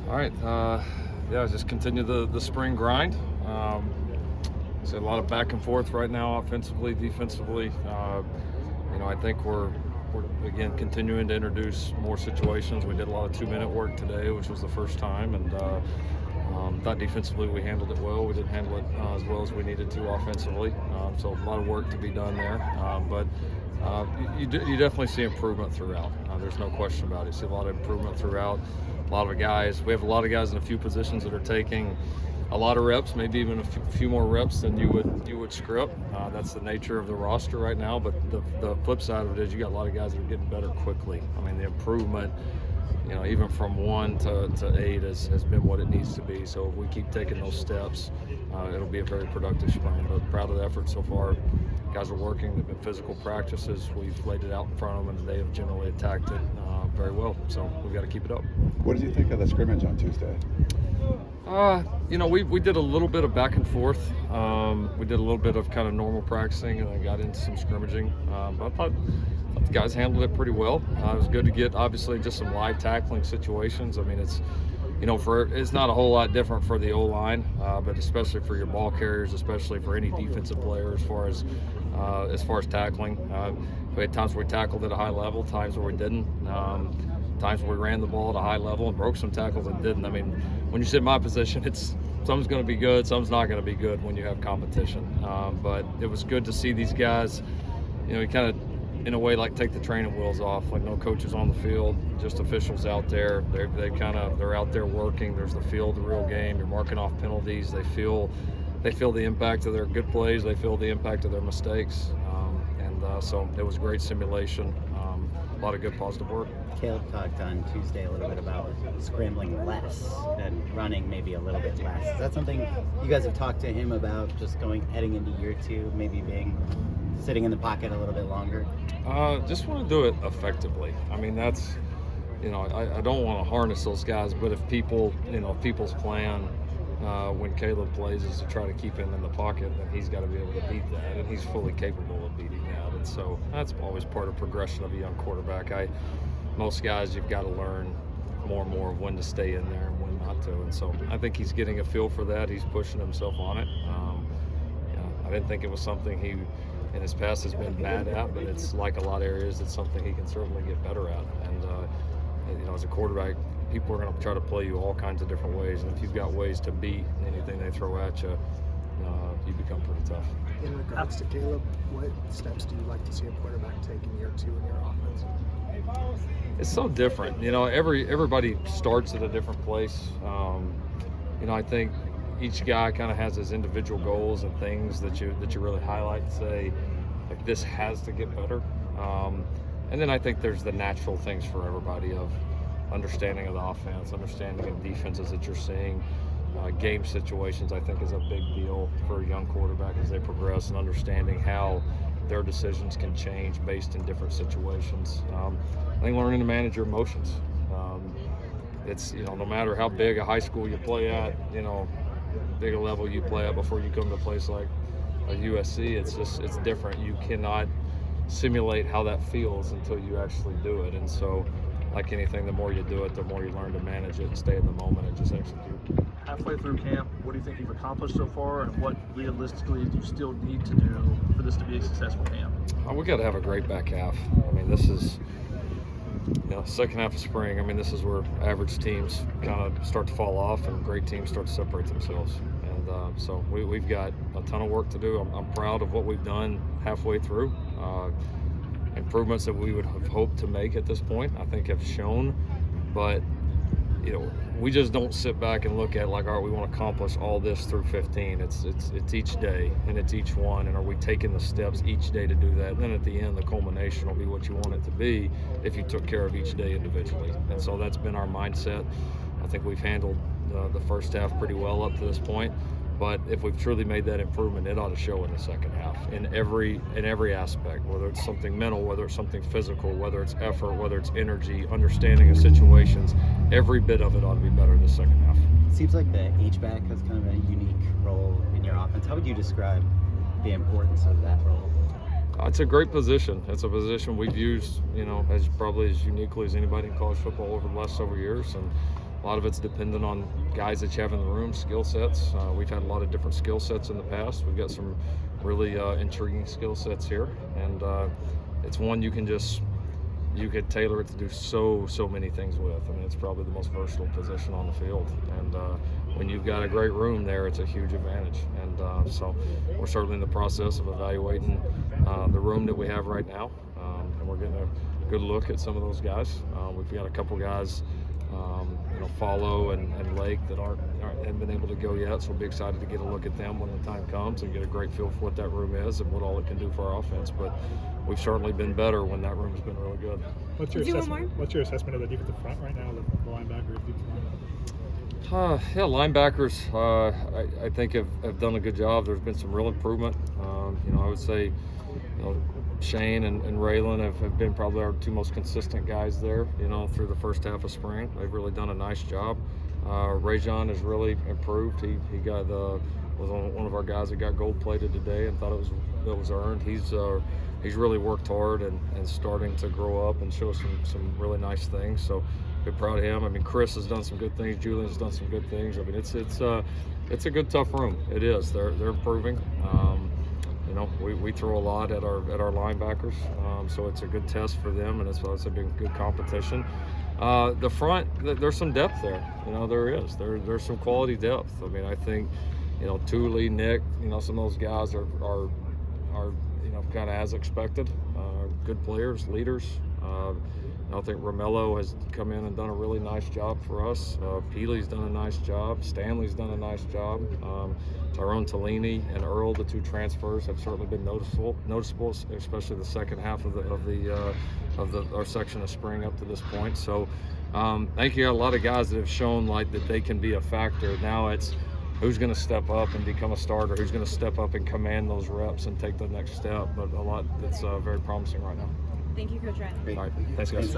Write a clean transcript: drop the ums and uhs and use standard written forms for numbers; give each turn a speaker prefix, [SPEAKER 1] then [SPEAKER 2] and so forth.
[SPEAKER 1] All right. Yeah, just continue the spring grind. So a lot of back and forth right now, offensively, defensively. I think we're again continuing to introduce more situations. We did a lot of 2-minute work today, which was the first time, and thought defensively we handled it well. We didn't handle it as well as we needed to offensively. So a lot of work to be done there. But you definitely see improvement throughout. There's no question about it. You see a lot of improvement throughout. A lot of guys. We have a lot of guys in a few positions that are taking a lot of reps, maybe even a few more reps than you would script. That's the nature of the roster right now. But the flip side of it is you got a lot of guys that are getting better quickly. I mean, the improvement, even from 1 to 8 has been what it needs to be. So if we keep taking those steps, it'll be a very productive spring. But proud of the effort so far. Guys are working. They've been physical practices. We've laid it out in front of them, and they have generally attacked it very well. So we've got to keep it up.
[SPEAKER 2] What did you think of the scrimmage on Tuesday?
[SPEAKER 1] We did a little bit of back and forth. We did a little bit of kind of normal practicing, and then got into some scrimmaging. But I thought the guys handled it pretty well. It was good to get, obviously, just some live tackling situations. I mean, it's not a whole lot different for the O-line, but especially for your ball carriers, especially for any defensive player as far as tackling. We had times where we tackled at a high level, times where we didn't. Times where we ran the ball at a high level and broke some tackles and didn't. I mean, when you sit in my position, some's going to be good, some's not going to be good when you have competition. But it was good to see these guys, you kind of, in a way, like take the training wheels off. Like no coaches on the field, just officials out there. They're out there working. There's the feel of the real game. You're marking off penalties. They feel the impact of their good plays. They feel the impact of their mistakes. So it was great simulation. A lot of good positive work.
[SPEAKER 3] Caleb talked on Tuesday a little bit about scrambling less and running maybe a little bit less. Is that something you guys have talked to him about, just heading into year 2, maybe sitting in the pocket a little bit longer?
[SPEAKER 1] Just want to do it effectively. I mean, that's, I don't want to harness those guys, but if people's plan when Caleb plays is to try to keep him in the pocket, then he's got to be able to beat that, and he's fully capable of beating that. And so that's always part of progression of a young quarterback. Most guys, you've got to learn more and more of when to stay in there and when not to. And so I think he's getting a feel for that. He's pushing himself on it. I didn't think it was something he in his past has been bad at, but it's like a lot of areas, it's something he can certainly get better at. And as a quarterback, people are going to try to play you all kinds of different ways, and if you've got ways to beat anything they throw at you, you become pretty tough.
[SPEAKER 4] In regards to Caleb, what steps do you like to see a quarterback take in year 2 in your offense?
[SPEAKER 1] It's so different. Everybody starts at a different place. I think each guy kind of has his individual goals and things that you really highlight and say, like, this has to get better. And then I think there's the natural things for everybody of understanding of the offense, understanding of defenses that you're seeing. Game situations, I think, is a big deal for a young quarterback as they progress, and understanding how their decisions can change based in different situations. I think learning to manage your emotions. It's, no matter how big a high school you play at, big a level you play at before you come to a place like a USC, it's different. You cannot simulate how that feels until you actually do it. And so, like anything, the more you do it, the more you learn to manage it and stay in the moment and just execute.
[SPEAKER 5] Halfway through camp, what do you think you've accomplished so far, and what realistically do you still need to do for this to be a successful camp?
[SPEAKER 1] We got to have a great back half. I mean, this is, second half of spring. I mean, this is where average teams kind of start to fall off and great teams start to separate themselves. And so we've got a ton of work to do. I'm proud of what we've done halfway through. Improvements that we would have hoped to make at this point, I think, have shown. But, we just don't sit back and look at like, all right, we want to accomplish all this through 15. It's each day, and it's each one. And are we taking the steps each day to do that? And then at the end, the culmination will be what you want it to be if you took care of each day individually. And so that's been our mindset. I think we've handled the first half pretty well up to this point. But if we've truly made that improvement, it ought to show in the second half in every aspect, whether it's something mental, whether it's something physical, whether it's effort, whether it's energy, understanding of situations. Every bit of it ought to be better in the second half.
[SPEAKER 3] It seems like the H-back has kind of a unique role in your offense. How would you describe the importance of that role?
[SPEAKER 1] It's a great position. It's a position we've used, as probably as uniquely as anybody in college football over the last several years. And A lot of it's dependent on guys that you have in the room, skill sets. We've had a lot of different skill sets in the past. We've got some really intriguing skill sets here, and it's one you could tailor it to do so many things with. I mean, it's probably the most versatile position on the field, and when you've got a great room there, it's a huge advantage. And so we're certainly in the process of evaluating the room that we have right now, and we're getting a good look at some of those guys. We've got a couple guys, Follow and Lake that haven't been able to go yet, so we'll be excited to get a look at them when the time comes and get a great feel for what that room is and what all it can do for our offense. But we've certainly been better when that room's been really good.
[SPEAKER 6] What's your assessment of the defensive front right now, the linebackers, defensive line?
[SPEAKER 1] Linebackers, I think have done a good job. There's been some real improvement. I would say, Shane and Raylan have been probably our two most consistent guys there, through the first half of spring. They've really done a nice job. Rajon has really improved. He was one of our guys that got gold plated today and thought it was earned. He's really worked hard and starting to grow up and show some really nice things. So good, proud of him. I mean, Chris has done some good things. Julian's done some good things. I mean, it's a good, tough room. It is. They're improving. We throw a lot at our linebackers, so it's a good test for them, and it's been good competition. The front, there's some depth there. There is. There's some quality depth. I mean, I think, Thule, Nick, some of those guys are kind of as expected. Good players, leaders. I think Romello has come in and done a really nice job for us. Peely's done a nice job. Stanley's done a nice job. Tyrone Tellini and Earl, the two transfers, have certainly been noticeable, especially the second half of our section of spring up to this point. So I think you got a lot of guys that have shown that they can be a factor. Now it's who's going to step up and become a starter, who's going to step up and command those reps and take the next step. But a lot that's very promising right now.
[SPEAKER 7] Thank you, Coach Ryan.
[SPEAKER 1] All right, thanks, guys.